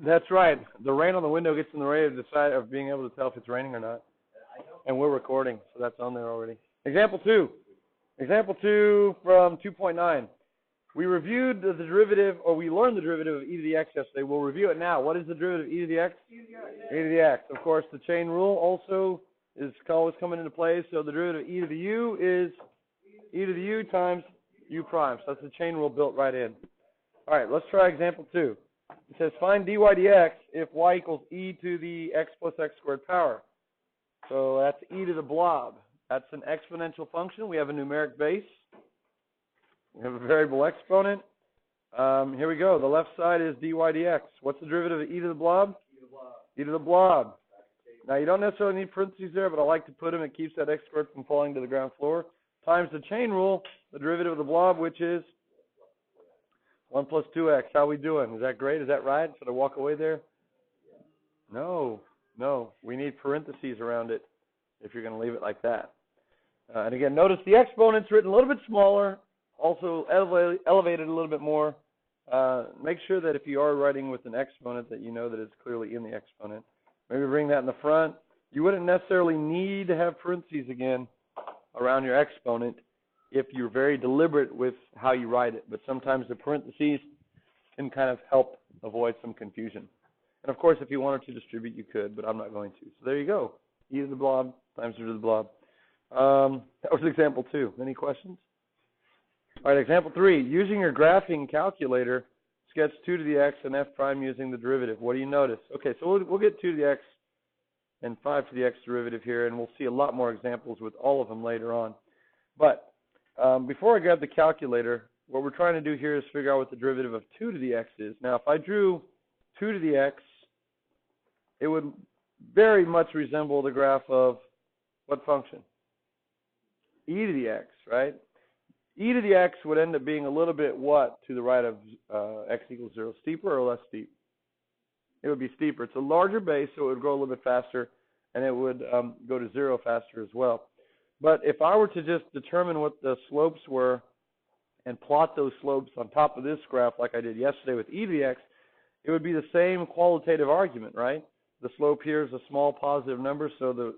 That's right. The rain on the window gets in the way of being able to tell if it's raining or not. And we're recording, so that's on there already. Example 2. Example 2 from 2.9. We reviewed the derivative, or we learned the derivative of e to the x yesterday. We'll review it now. What is the derivative of e to the x? E to the x. Of course, the chain rule also is always coming into play. So the derivative of e to the u is e to the u times u prime. So that's the chain rule built right in. All right, let's try example 2. It says find dy dx if y equals e to the x plus x squared power. So that's e to the blob. That's an exponential function. We have a numeric base. We have a variable exponent. Here we go. The left side is dy dx. What's the derivative of e to the blob? E to the blob. Now, you don't necessarily need parentheses there, but I like to put them. It keeps that x squared from falling to the ground floor. Times the chain rule, the derivative of the blob, which is 1 plus 2x. How are we doing? Is that great? Is that right? Should I walk away there? No. We need parentheses around it if you're going to leave it like that. And again, notice the exponent's written a little bit smaller, also elevated a little bit more. Make sure that if you are writing with an exponent that you know that it's clearly in the exponent. Maybe bring that in the front. You wouldn't necessarily need to have parentheses again around your exponent if you're very deliberate with how you write it. But sometimes the parentheses can kind of help avoid some confusion. And of course, if you wanted to distribute, you could, but I'm not going to. So there you go. E to the blob times e to the blob. That was example 2. Any questions? All right, example 3. Using your graphing calculator, sketch 2 to the x and f prime using the derivative. What do you notice? Okay, so we'll get 2 to the x and 5 to the x derivative here, and we'll see a lot more examples with all of them later on. But before I grab the calculator, what we're trying to do here is figure out what the derivative of 2 to the x is. Now, if I drew 2 to the x, it would very much resemble the graph of what function? E to the x, right? E to the x would end up being a little bit what to the right of x equals 0? Steeper or less steep? It would be steeper. It's a larger base, so it would grow a little bit faster, and it would go to 0 faster as well. But if I were to just determine what the slopes were and plot those slopes on top of this graph like I did yesterday with e to the x, it would be the same qualitative argument, right? The slope here is a small positive number, so the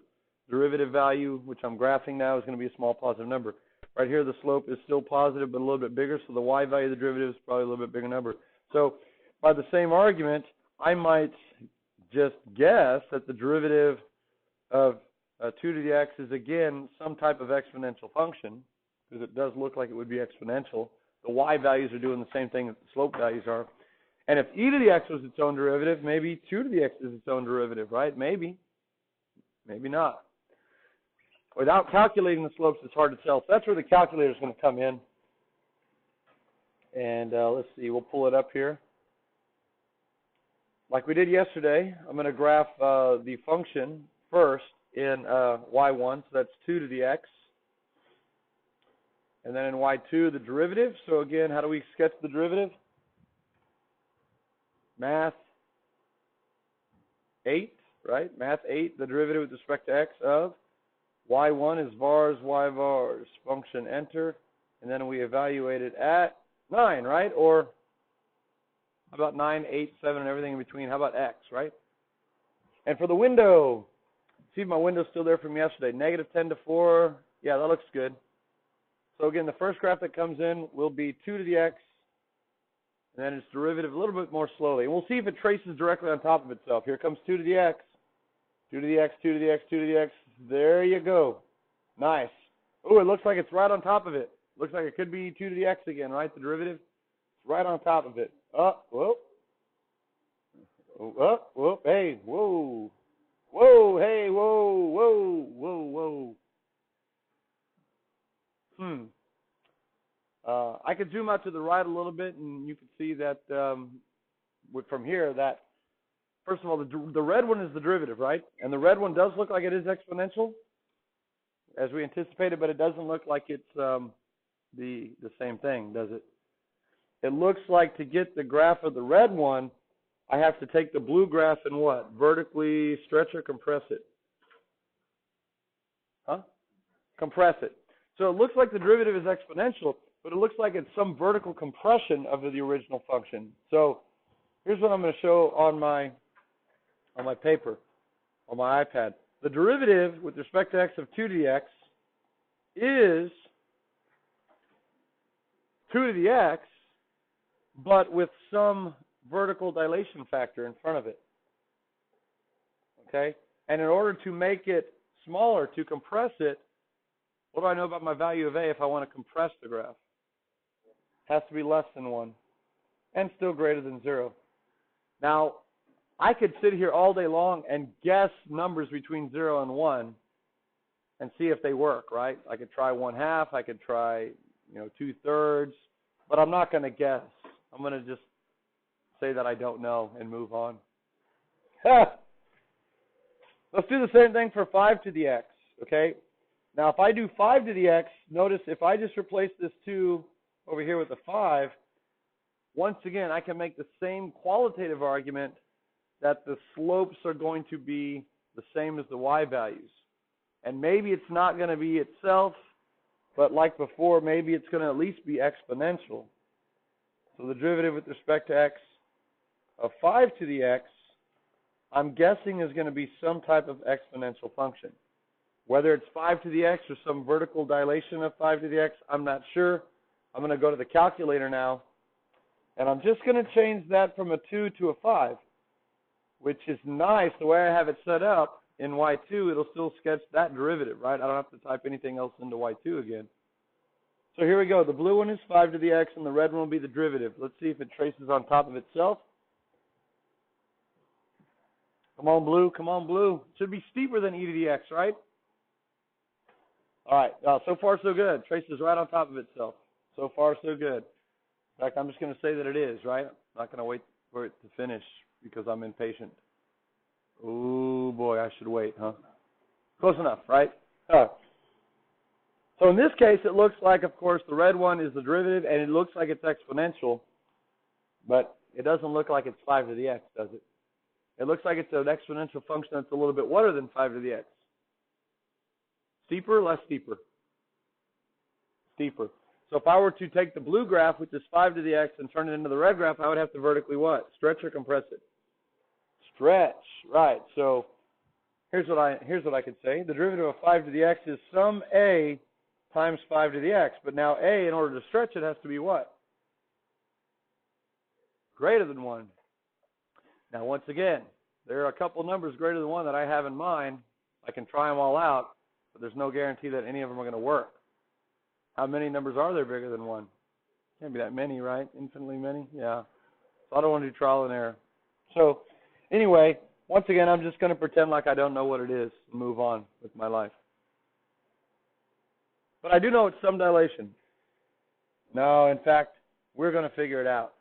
derivative value, which I'm graphing now, is going to be a small positive number. Right here, the slope is still positive, but a little bit bigger, so the y value of the derivative is probably a little bit bigger number. So by the same argument, I might just guess that the derivative of 2 to the x is, again, some type of exponential function, because it does look like it would be exponential. The y values are doing the same thing that the slope values are. And if e to the x was its own derivative, maybe 2 to the x is its own derivative, right? Maybe. Maybe not. Without calculating the slopes, it's hard to tell. So that's where the calculator is going to come in. And let's see, we'll pull it up here. Like we did yesterday, I'm going to graph the function first in y1, so that's 2 to the x. And then in y2, the derivative. So again, how do we sketch the derivative? Math 8, right? Math 8, the derivative with respect to x of y1 is vars, y vars, function enter, and then we evaluate it at 9, right? Or how about 9, 8, 7, and everything in between? How about x, right? And for the window, see if my window's still there from yesterday. Negative 10 to 4, yeah, that looks good. So again, the first graph that comes in will be 2 to the x, and then its derivative a little bit more slowly. And we'll see if it traces directly on top of itself. Here comes 2 to the x, 2 to the x, 2 to the x, 2 to the x. There you go. Nice. Oh, it looks like it's right on top of it. Looks like it could be 2 to the x again, right? The derivative. It's right on top of it. Whoa. Whoa, hey, whoa. Whoa, hey, whoa. I could zoom out to the right a little bit, and you can see that from here that, first of all, the red one is the derivative, right? And the red one does look like it is exponential, as we anticipated, but it doesn't look like it's the same thing, does it? It looks like to get the graph of the red one, I have to take the blue graph and what? Vertically stretch or compress it? Compress it. So it looks like the derivative is exponential, but it looks like it's some vertical compression of the original function. So Here's what I'm going to show on my paper, on my iPad. The derivative with respect to x of 2 to the x is 2 to the x, but with some vertical dilation factor in front of it. Okay? And in order to make it smaller, to compress it, what do I know about my value of a if I want to compress the graph? It has to be less than 1 and still greater than 0. Now, I could sit here all day long and guess numbers between 0 and 1 and see if they work, right? I could try 1/2, I could try, 2/3, but I'm not going to guess. I'm going to just say that I don't know and move on. Let's do the same thing for 5 to the x, okay? Now, if I do 5 to the x, notice if I just replace this 2 over here with a 5, once again, I can make the same qualitative argument that the slopes are going to be the same as the y values. And maybe it's not going to be itself, but like before, maybe it's going to at least be exponential. So the derivative with respect to x of 5 to the x, I'm guessing is going to be some type of exponential function. Whether it's 5 to the x or some vertical dilation of 5 to the x, I'm not sure. I'm going to go to the calculator now, and I'm just going to change that from a 2 to a 5, which is nice. The way I have it set up in y2, it'll still sketch that derivative, right? I don't have to type anything else into y2 again. So here we go. The blue one is 5 to the x, and the red one will be the derivative. Let's see if it traces on top of itself. Come on, blue. Come on, blue. It should be steeper than e to the x, right? All right. So far, so good. Traces right on top of itself. So far, so good. In fact, I'm just going to say that it is, right? I'm not going to wait for it to finish because I'm impatient. Oh, boy, I should wait, huh? Close enough, right? So in this case, it looks like, of course, the red one is the derivative, and it looks like it's exponential, but it doesn't look like it's 5 to the x, does it? It looks like it's an exponential function that's a little bit wider than 5 to the x. Steeper, less steeper? Steeper. So if I were to take the blue graph, which is 5 to the x, and turn it into the red graph, I would have to vertically what? Stretch or compress it? Stretch, right. So here's what I could say. The derivative of 5 to the x is some a times 5 to the x. But now a, in order to stretch it, has to be what? Greater than 1. Now, once again, there are a couple numbers greater than 1 that I have in mind. I can try them all out, but there's no guarantee that any of them are going to work. How many numbers are there bigger than 1? Can't be that many, right? Infinitely many? Yeah. So I don't want to do trial and error. So anyway, once again, I'm just going to pretend like I don't know what it is and move on with my life. But I do know it's some dilation. No, in fact, we're going to figure it out.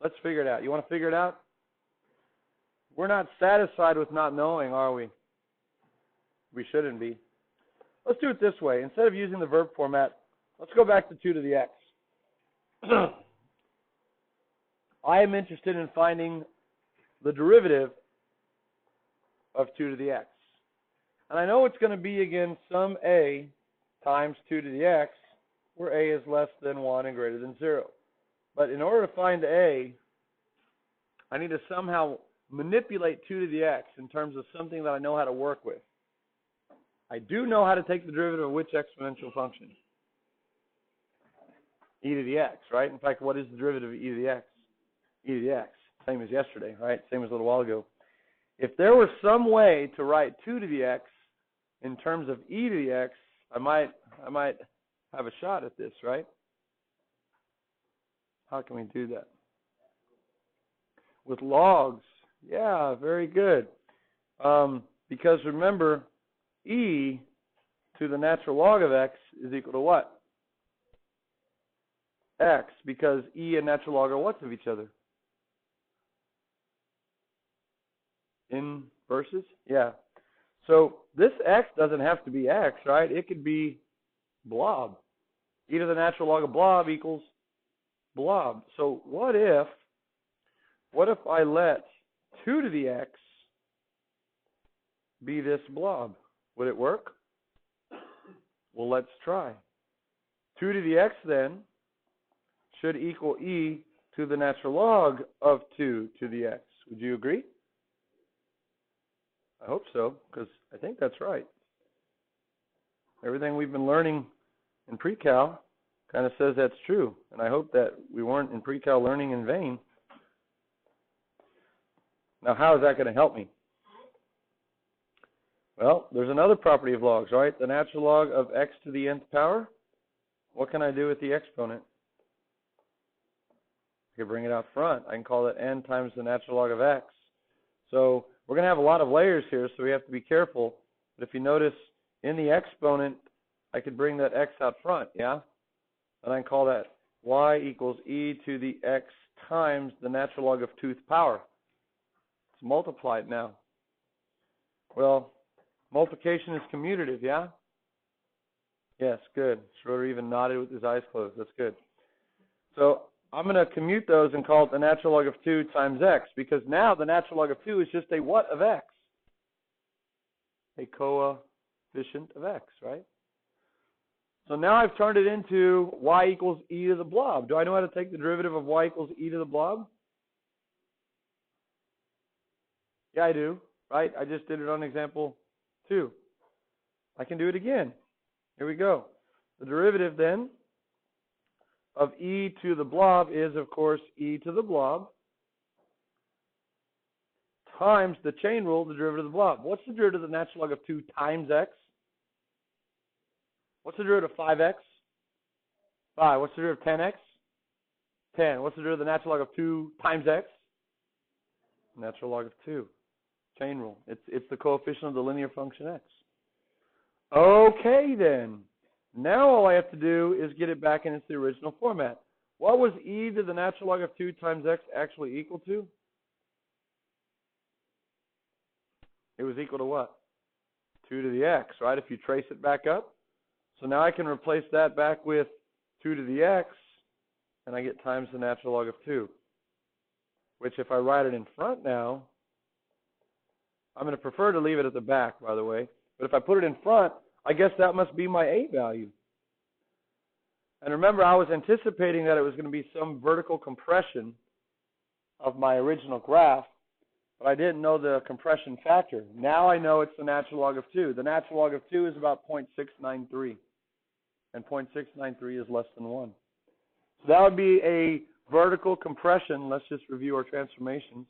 Let's figure it out. You want to figure it out? We're not satisfied with not knowing, are we? We shouldn't be. Let's do it this way. Instead of using the verb format, let's go back to 2 to the x. I am interested in finding the derivative of 2 to the x. And I know it's going to be, again, some a times 2 to the x, where a is less than 1 and greater than 0. But in order to find a, I need to somehow manipulate 2 to the x in terms of something that I know how to work with. I do know how to take the derivative of which exponential function? E to the x, right? In fact, what is the derivative of e to the x? E to the x, same as yesterday, right? Same as a little while ago. If there were some way to write 2 to the x in terms of e to the x, I might have a shot at this, right? How can we do that? With logs. Yeah, very good. Because remember, e to the natural log of x is equal to what? X, because e and natural log are what of each other? Inverses? Yeah. So this x doesn't have to be x, right? It could be blob. E to the natural log of blob equals blob. So what if I let 2 to the x be this blob? Would it work? Well, let's try. 2 to the x then should equal e to the natural log of 2 to the x. Would you agree? I hope so, because I think that's right. Everything we've been learning in pre-cal kind of says that's true, and I hope that we weren't in pre-cal learning in vain. Now, how is that going to help me? Well, there's another property of logs, right? The natural log of x to the nth power. What can I do with the exponent? I can bring it out front. I can call it n times the natural log of x. So we're going to have a lot of layers here, so we have to be careful. But if you notice, in the exponent, I could bring that x out front, yeah? And I can call that y equals e to the x times the natural log of 2th power. It's multiplied now. Well, multiplication is commutative, yeah? Yes, good. Schroeder even nodded with his eyes closed. That's good. So I'm going to commute those and call it the natural log of 2 times x, because now the natural log of 2 is just a what of x? A coefficient of x, right? So now I've turned it into y equals e to the blob. Do I know how to take the derivative of y equals e to the blob? Yeah, I do, right? I just did it on example 2. I can do it again. Here we go. The derivative then of e to the blob is, of course, e to the blob times the chain rule, the derivative of the blob. What's the derivative of the natural log of 2 times x? What's the derivative of 5x? 5. What's the derivative of 10x? 10. What's the derivative of the natural log of 2 times x? Natural log of 2. Chain rule. It's the coefficient of the linear function x. Okay, then. Now all I have to do is get it back in its original format. What was e to the natural log of 2 times x actually equal to? It was equal to what? 2 to the x, right? If you trace it back up. So now I can replace that back with 2 to the x, and I get times the natural log of 2. Which, if I write it in front now, I'm going to prefer to leave it at the back, by the way. But if I put it in front, I guess that must be my a value. And remember, I was anticipating that it was going to be some vertical compression of my original graph, but I didn't know the compression factor. Now I know it's the natural log of 2. The natural log of 2 is about 0.693, and 0.693 is less than 1. So that would be a vertical compression. Let's just review our transformations.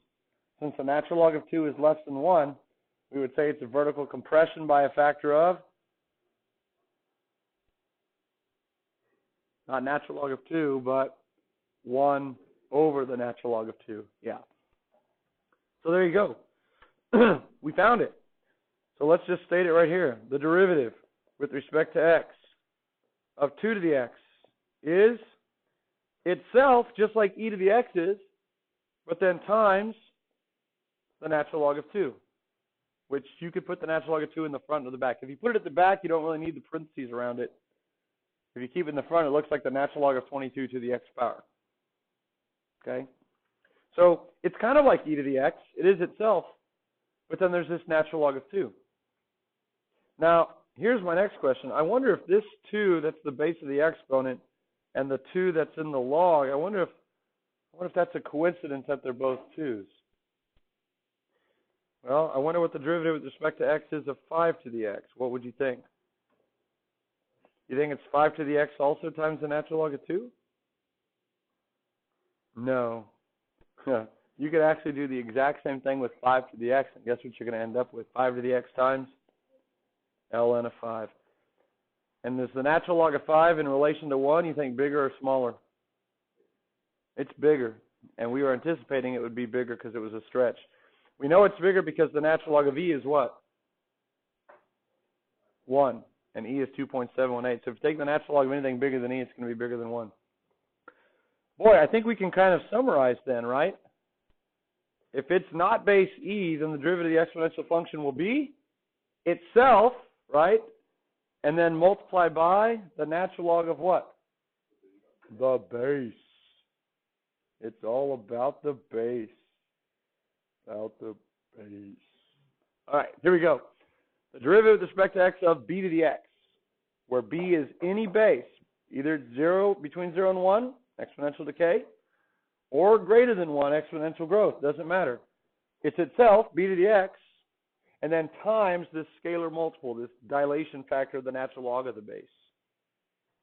Since the natural log of 2 is less than 1, we would say it's a vertical compression by a factor of, not natural log of 2, but 1 over the natural log of 2. Yeah. So there you go. We found it. So let's just state it right here. The derivative with respect to x of 2 to the x is itself just like e to the x is, but then times the natural log of 2, which you could put the natural log of 2 in the front or the back. If you put it at the back, you don't really need the parentheses around it. If you keep it in the front, it looks like the natural log of 22 to the x power. Okay? So it's kind of like e to the x. It is itself, but then there's this natural log of 2. Now, here's my next question. I wonder if this 2 that's the base of the exponent and the 2 that's in the log, I wonder if that's a coincidence that they're both 2's. Well, I wonder what the derivative with respect to x is of 5 to the x. What would you think? You think it's 5 to the x also times the natural log of 2? No. You could actually do the exact same thing with 5 to the x, and guess what you're going to end up with? 5 to the x times ln of 5. And is the natural log of 5 in relation to 1, you think bigger or smaller? It's bigger, and we were anticipating it would be bigger because it was a stretch. We know it's bigger because the natural log of e is what? 1, and e is 2.718. So if you take the natural log of anything bigger than e, it's going to be bigger than 1. Boy, I think we can kind of summarize then, right? If it's not base e, then the derivative of the exponential function will be itself, right? And then multiply by the natural log of what? The base. It's all about the base. About the base. All right, here we go. The derivative with respect to x of b to the x, where b is any base, either 0, between 0 and 1, exponential decay, or greater than 1 exponential growth, doesn't matter. It's itself, b to the x, and then times this scalar multiple, this dilation factor of the natural log of the base.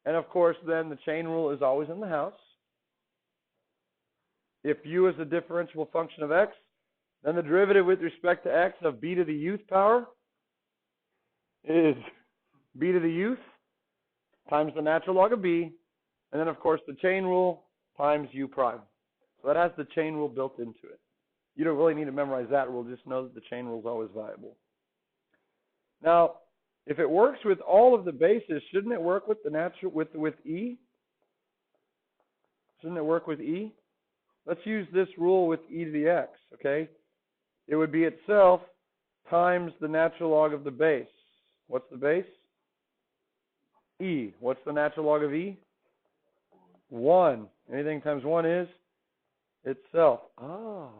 And of course, then the chain rule is always in the house. If u is a differentiable function of x, then the derivative with respect to x of b to the uth power is b to the uth times the natural log of b, and then of course the chain rule times u prime. So that has the chain rule built into it. You don't really need to memorize that rule, just know that the chain rule is always viable. Now, if it works with all of the bases, shouldn't it work with the natural with e? Shouldn't it work with e? Let's use this rule with e to the x, okay? It would be itself times the natural log of the base. What's the base? E. What's the natural log of e? 1. Anything times 1 is itself. Oh.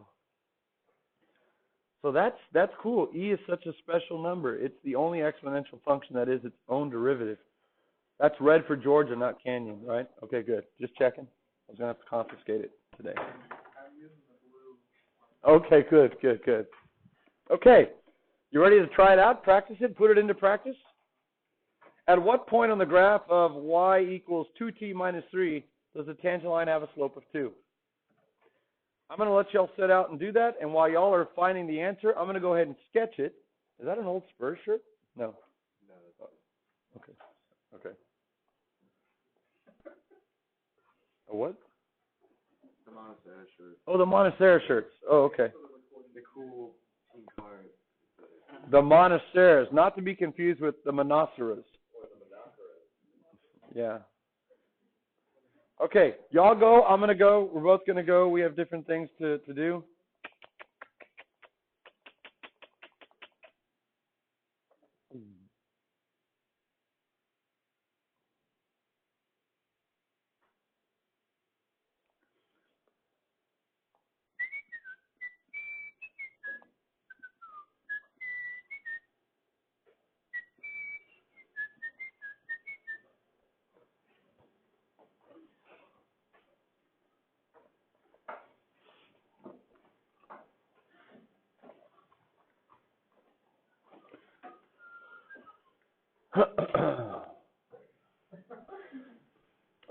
So that's cool. E is such a special number. It's the only exponential function that is its own derivative. That's red for Georgia, not Canyon, right? Okay, good. Just checking. I was going to have to confiscate it today. Okay, good. Okay, you ready to try it out? Practice it? Put it into practice? At what point on the graph of y equals 2t minus 3 does the tangent line have a slope of 2? I'm going to let y'all sit out and do that, and while y'all are finding the answer, I'm going to go ahead and sketch it. Is that an old Spurs shirt? No. Okay. A what? The Montessori shirt. Oh, the Montessori shirts. Oh, okay. The cool team card. The Montessori, not to be confused with the Monoceros. Yeah. Okay, y'all go. I'm going to go. We're both going to go. We have different things to do.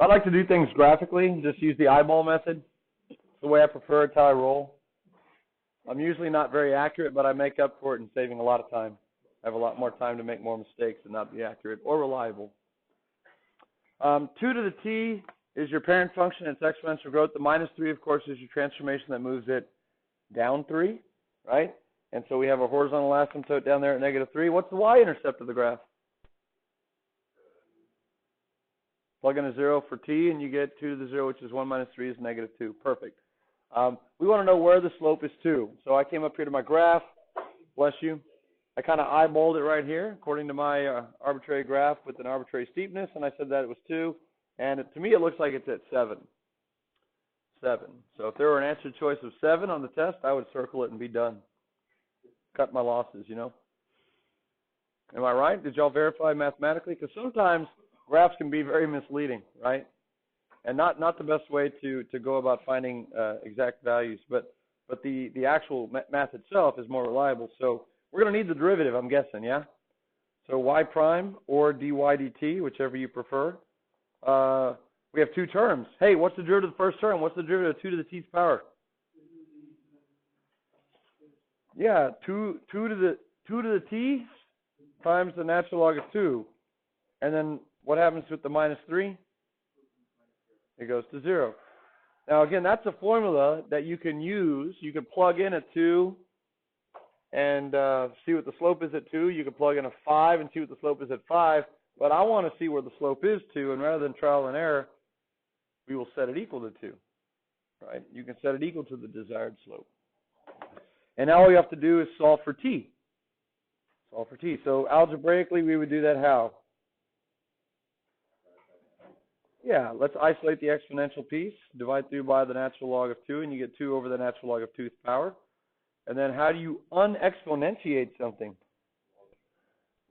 I like to do things graphically, just use the eyeball method. It's the way I prefer. It's how I roll. I'm usually not very accurate, but I make up for it in saving a lot of time. I have a lot more time to make more mistakes and not be accurate or reliable. 2 to the t is your parent function. It's exponential growth. The minus 3, of course, is your transformation that moves it down 3, right? And so we have a horizontal asymptote down there at negative 3. What's the y-intercept of the graph? Plug in a 0 for t, and you get 2 to the 0, which is 1 minus 3 is negative 2. Perfect. We want to know where the slope is 2. So I came up here to my graph. Bless you. I kind of eyeballed it right here, according to my arbitrary graph with an arbitrary steepness, and I said that it was 2. And to me, it looks like it's at 7. 7. So if there were an answer choice of 7 on the test, I would circle it and be done. Cut my losses, you know. Am I right? Did y'all verify mathematically? Because sometimes graphs can be very misleading, right? And not the best way to go about finding exact values, but the actual math itself is more reliable. So we're going to need the derivative, I'm guessing, yeah? So y prime or dy dt, whichever you prefer. We have 2 terms. Hey, what's the derivative of the first term? What's the derivative of 2 to the tth power? Yeah, 2 to the t times the natural log of 2. And then what happens with the minus 3? It goes to 0. Now, again, that's a formula that you can use. You can plug in a 2 and see what the slope is at 2. You can plug in a 5 and see what the slope is at 5. But I want to see where the slope is 2, and rather than trial and error, we will set it equal to 2. Right? You can set it equal to the desired slope. And now all you have to do is solve for t. Solve for t. So algebraically, we would do that how? Yeah, let's isolate the exponential piece, divide through by the natural log of 2, and you get 2 over the natural log of 2's power. And then how do you unexponentiate something?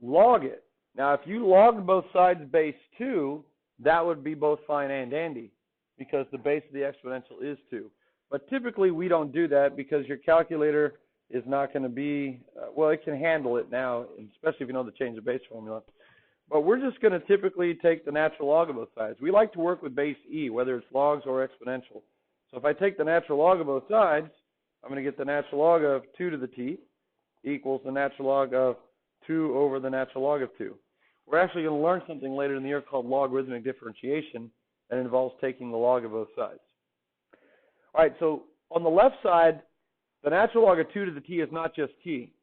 Log it. Now, if you log both sides base 2, that would be both fine and dandy, because the base of the exponential is 2. But typically we don't do that because your calculator is not going to be, well, it can handle it now, especially if you know the change of base formula. But we're just going to typically take the natural log of both sides. We like to work with base e, whether it's logs or exponential. So if I take the natural log of both sides, I'm going to get the natural log of 2 to the t equals the natural log of 2 over the natural log of 2. We're actually going to learn something later in the year called logarithmic differentiation, and it involves taking the log of both sides. All right, so on the left side, the natural log of 2 to the t is not just t.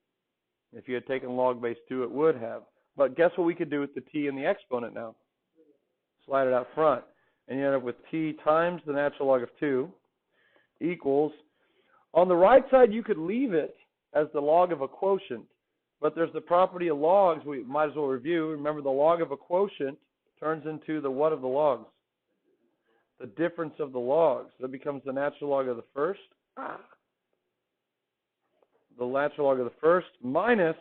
If you had taken log base 2, it would have. But guess what we could do with the t and the exponent now? Slide it out front. And you end up with t times the natural log of 2 equals, on the right side you could leave it as the log of a quotient, but there's the property of logs we might as well review. Remember, the log of a quotient turns into the what of the logs? The difference of the logs. That becomes the natural log of the first. The natural log of the first minus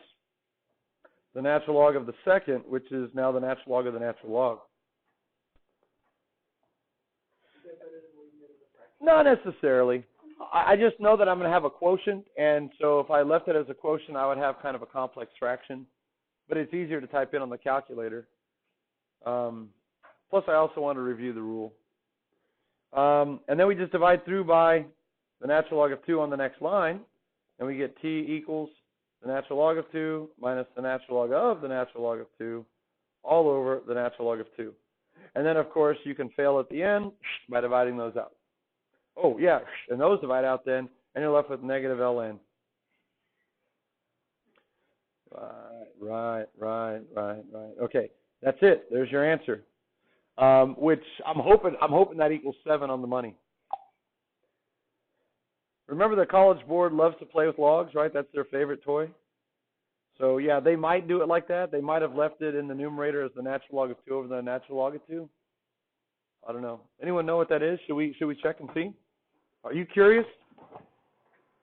the natural log of the second, which is now the natural log of the natural log. Not necessarily. I just know that I'm going to have a quotient, and so if I left it as a quotient, I would have kind of a complex fraction. But it's easier to type in on the calculator. Plus, I also want to review the rule. And then we just divide through by the natural log of 2 on the next line, and we get t equals the natural log of 2 minus the natural log of the natural log of 2 all over the natural log of 2. And then, of course, you can fail at the end by dividing those out. Oh, yeah, and those divide out then, and you're left with negative ln. Right. Okay, that's it. There's your answer. Which I'm hoping that equals 7 on the money. Remember, the College Board loves to play with logs, right? That's their favorite toy. So yeah, they might do it like that. They might have left it in the numerator as the natural log of 2 over the natural log of 2. I don't know. Anyone know what that is? Should we check and see? Are you curious?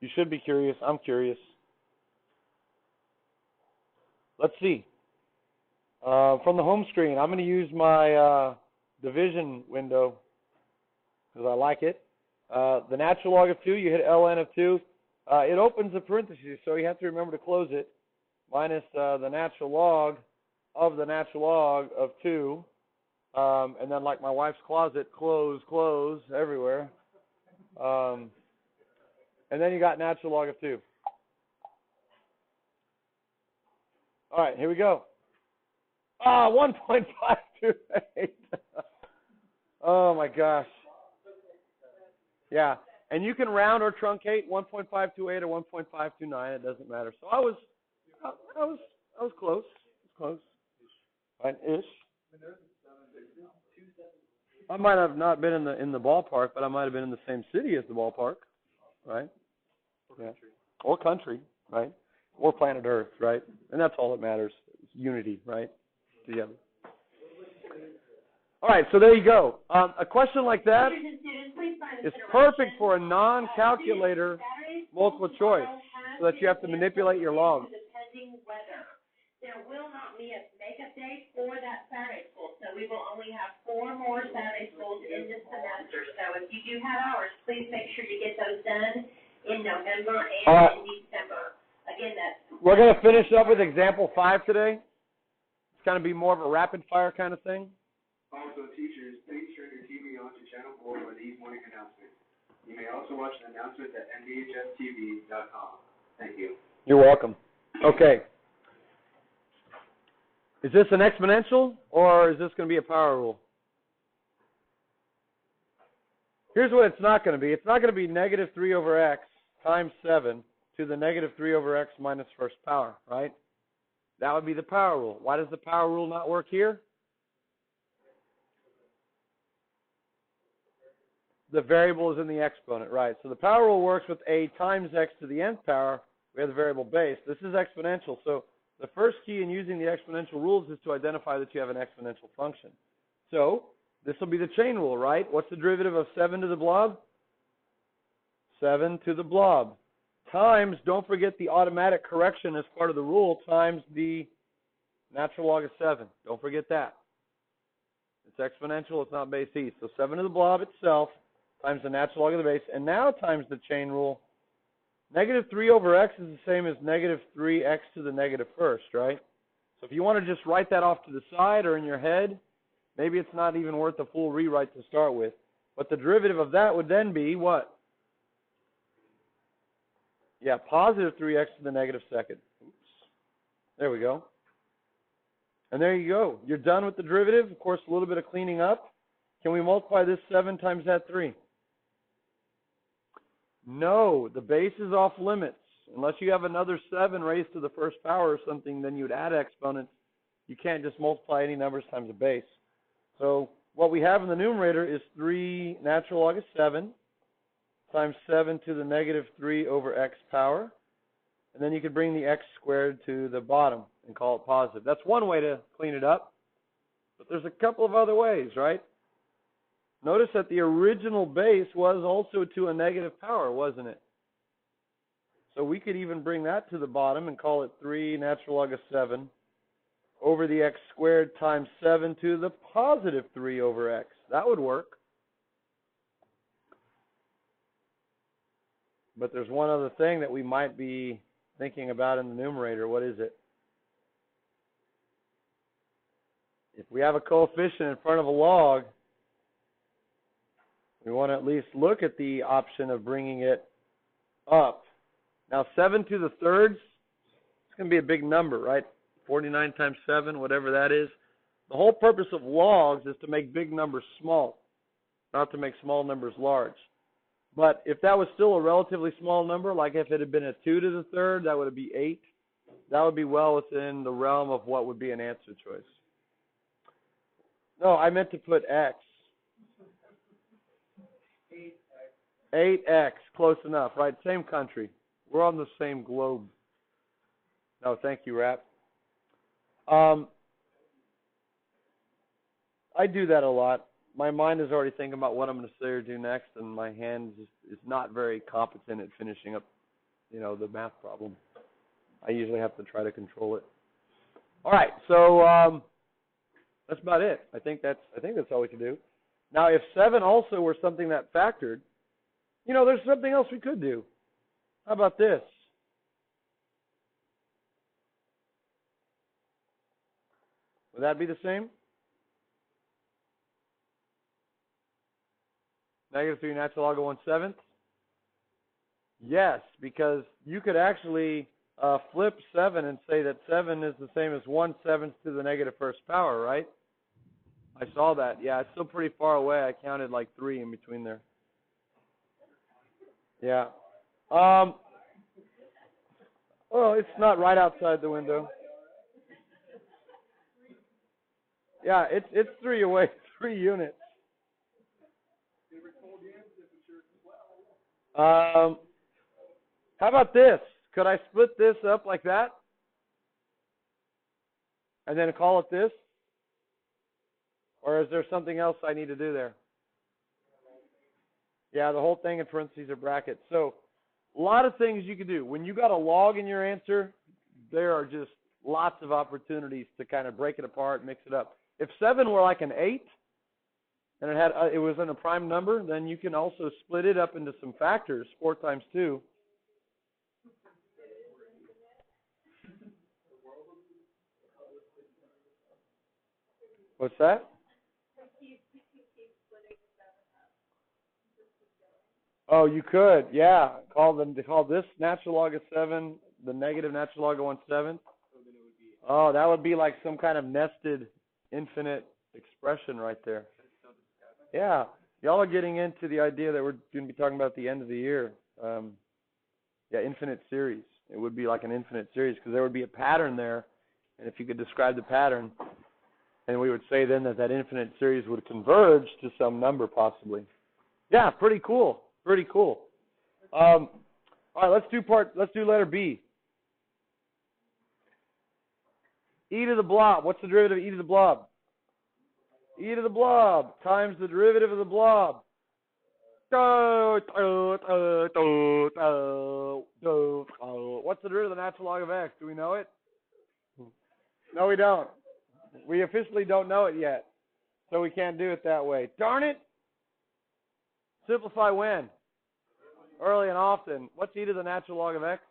You should be curious. I'm curious. Let's see. From the home screen, I'm going to use my division window because I like it. The natural log of 2, you hit ln of 2. It opens a parenthesis, so you have to remember to close it, minus the natural log of the natural log of 2. And then, like my wife's closet, close everywhere. And then you got natural log of 2. All right, here we go. 1.528. Oh, my gosh. Yeah, and you can round or truncate 1.528 or 1.529. It doesn't matter. So I was close. Close. Right, ish. I might have not been in the ballpark, but I might have been in the same city as the ballpark, right? Yeah. Or country, right? Or planet Earth, right? And that's all that matters. It's unity, right? Together. All right, so there you go. A question like that is perfect for a non-calculator multiple choice, so that you have to manipulate your logs. There will not be a makeup day for that Saturday school, so we will only have 4 more Saturday schools in this semester. So if you do have hours, please make sure you get those done in November and in December. Again, we're going to finish up with example 5 today. It's going to be more of a rapid fire kind of thing. Also, teachers, please turn your TV on to Channel 4 for these morning announcements. You may also watch the announcements at ndhstv.com. Thank you. You're welcome. Okay. Is this an exponential, or is this going to be a power rule? Here's what it's not going to be. It's not going to be negative 3 over x times 7 to the negative 3 over x minus first power, right? That would be the power rule. Why does the power rule not work here? The variable is in the exponent, right? So the power rule works with a times x to the nth power. We have the variable base. This is exponential, so the first key in using the exponential rules is to identify that you have an exponential function. So this will be the chain rule, right? What's the derivative of 7 to the blob? 7 to the blob. Times, don't forget the automatic correction as part of the rule, times the natural log of 7. Don't forget that. It's exponential, it's not base e. So 7 to the blob itself times the natural log of the base, and now times the chain rule. Negative 3 over x is the same as negative 3x to the negative first, right? So if you want to just write that off to the side or in your head, maybe it's not even worth a full rewrite to start with. But the derivative of that would then be what? Yeah, positive 3x to the negative second. Oops. There we go. And there you go. You're done with the derivative. Of course, a little bit of cleaning up. Can we multiply this 7 times that 3? No, the base is off limits. Unless you have another 7 raised to the first power or something, then you would add exponents. You can't just multiply any numbers times a base. So what we have in the numerator is 3 natural log of 7 times 7 to the negative 3 over x power. And then you could bring the x squared to the bottom and call it positive. That's one way to clean it up. But there's a couple of other ways, right? Notice that the original base was also to a negative power, wasn't it? So we could even bring that to the bottom and call it 3 natural log of 7 over the x squared times 7 to the positive 3 over x. That would work. But there's one other thing that we might be thinking about in the numerator. What is it? If we have a coefficient in front of a log, we want to at least look at the option of bringing it up. Now, 7 to the thirds, it's going to be a big number, right? 49 times 7, whatever that is. The whole purpose of logs is to make big numbers small, not to make small numbers large. But if that was still a relatively small number, like if it had been a 2 to the third, that would be 8. That would be well within the realm of what would be an answer choice. No, I meant to put x. 8x, close enough, right? Same country. We're on the same globe. No, thank you, Rap. I do that a lot. My mind is already thinking about what I'm going to say or do next, and my hand is not very competent at finishing up, the math problem. I usually have to try to control it. All right, so that's about it. I think that's all we can do. Now, if 7 also were something that factored, there's something else we could do. How about this? Would that be the same? Negative 3 natural log of 1/7? Yes, because you could actually flip 7 and say that 7 is the same as 1/7 to the negative first power, right? I saw that. Yeah, it's still pretty far away. I counted like 3 in between there. Yeah. Well, it's not right outside the window. Yeah, it's 3 away, 3 units. How about this? Could I split this up like that? And then call it this? Or is there something else I need to do there? Yeah, the whole thing in parentheses or brackets. So, a lot of things you can do. When you got a log in your answer, there are just lots of opportunities to kind of break it apart, mix it up. If 7 were like an 8, and it was in a prime number, then you can also split it up into some factors, 4 times 2. What's that? Oh, you could, yeah. Call this natural log of 7 the negative natural log of 1/7. Oh, that would be like some kind of nested infinite expression right there. Yeah, y'all are getting into the idea that we're going to be talking about at the end of the year. Yeah, infinite series. It would be like an infinite series because there would be a pattern there, and if you could describe the pattern, and we would say then that infinite series would converge to some number possibly. Yeah, pretty cool. Pretty cool. All right, let's do letter B. E to the blob. What's the derivative of e to the blob? E to the blob times the derivative of the blob. What's the derivative of the natural log of x? Do we know it? No, we don't. We officially don't know it yet. So we can't do it that way. Darn it! Simplify when? Early and often. What's e to the natural log of x?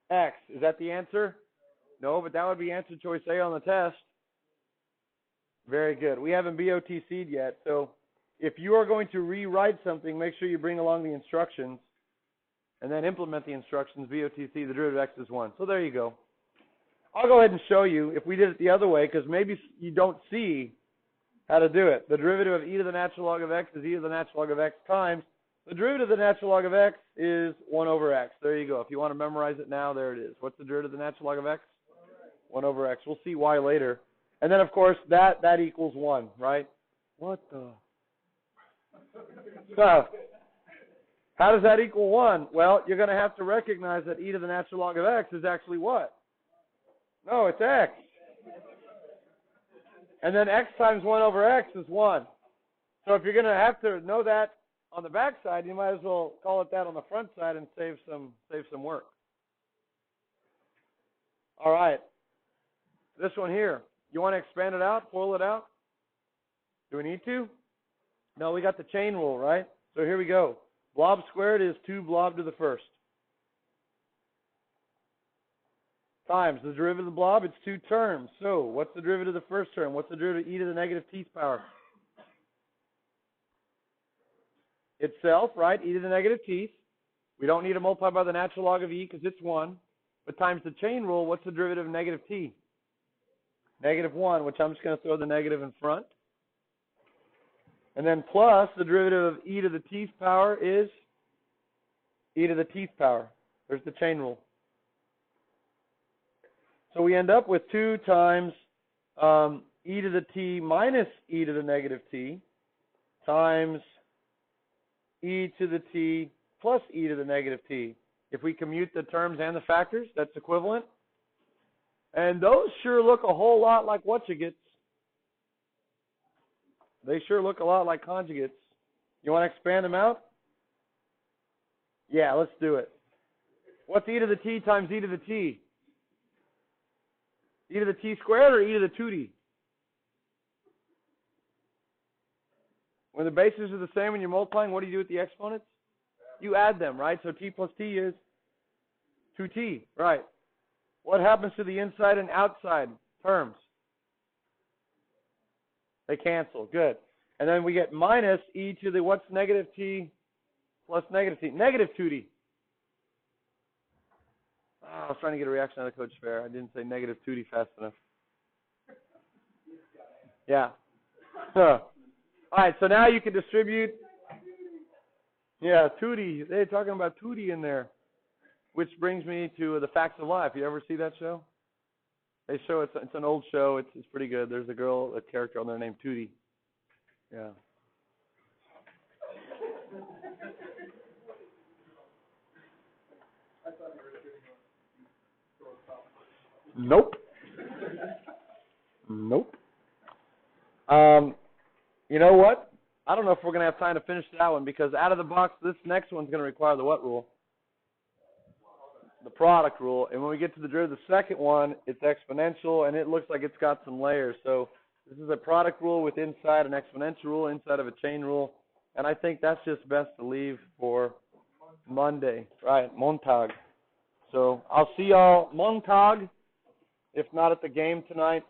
X. Is that the answer? No, but that would be answer choice A on the test. Very good. We haven't BOTC'd yet, so if you are going to rewrite something, make sure you bring along the instructions and then implement the instructions. BOTC, the derivative of x is 1. So there you go. I'll go ahead and show you if we did it the other way, because maybe you don't see how to do it. The derivative of e to the natural log of x is e to the natural log of x times the derivative of the natural log of x is 1 over x. There you go. If you want to memorize it now, there it is. What's the derivative of the natural log of x? 1 over x. We'll see why later. And then, of course, that equals 1, right? What the? So, how does that equal 1? Well, you're going to have to recognize that e to the natural log of x is actually what? No, it's x. And then x times 1 over x is 1. So if you're going to have to know that on the back side, you might as well call it that on the front side and save some work. All right. This one here. You want to expand it out, FOIL it out? Do we need to? No, we got the chain rule, right? So here we go. Blob squared is 2 blob to the first. Times the derivative of the blob, it's 2 terms. So what's the derivative of the first term? What's the derivative of e to the negative tth power? Itself, right? E to the negative tth. We don't need to multiply by the natural log of e because it's 1. But times the chain rule, what's the derivative of negative t? Negative 1, which I'm just going to throw the negative in front. And then plus the derivative of e to the tth power is e to the tth power. There's the chain rule. So we end up with 2 times e to the t minus e to the negative t times e to the t plus e to the negative t. If we commute the terms and the factors, that's equivalent. And those sure look a whole lot like whatchagets. They sure look a lot like conjugates. You want to expand them out? Yeah, let's do it. What's e to the t times e to the t? E to the t squared or e to the 2t? When the bases are the same when you're multiplying, what do you do with the exponents? You add them, right? So t plus t is 2t, right? What happens to the inside and outside terms? They cancel. Good. And then we get minus e to the, what's negative t plus negative t? Negative 2t. Oh, I was trying to get a reaction out of Coach Fair. I didn't say negative 2t fast enough. Yeah. All right, so now you can distribute. Yeah, 2t. They're talking about 2t in there. Which brings me to The Facts of Life. You ever see that show? They show it's an old show. It's pretty good. There's a girl, a character on there named Tootie. Yeah. Nope. Nope. You know what? I don't know if we're going to have time to finish that one because out of the box, this next one's going to require the what rule? The product rule. And when we get to the derivative of the second one, it's exponential, and it looks like it's got some layers. So this is a product rule with inside an exponential rule inside of a chain rule. And I think that's just best to leave for Monday. Right, Montag. So I'll see y'all Montag, if not at the game tonight.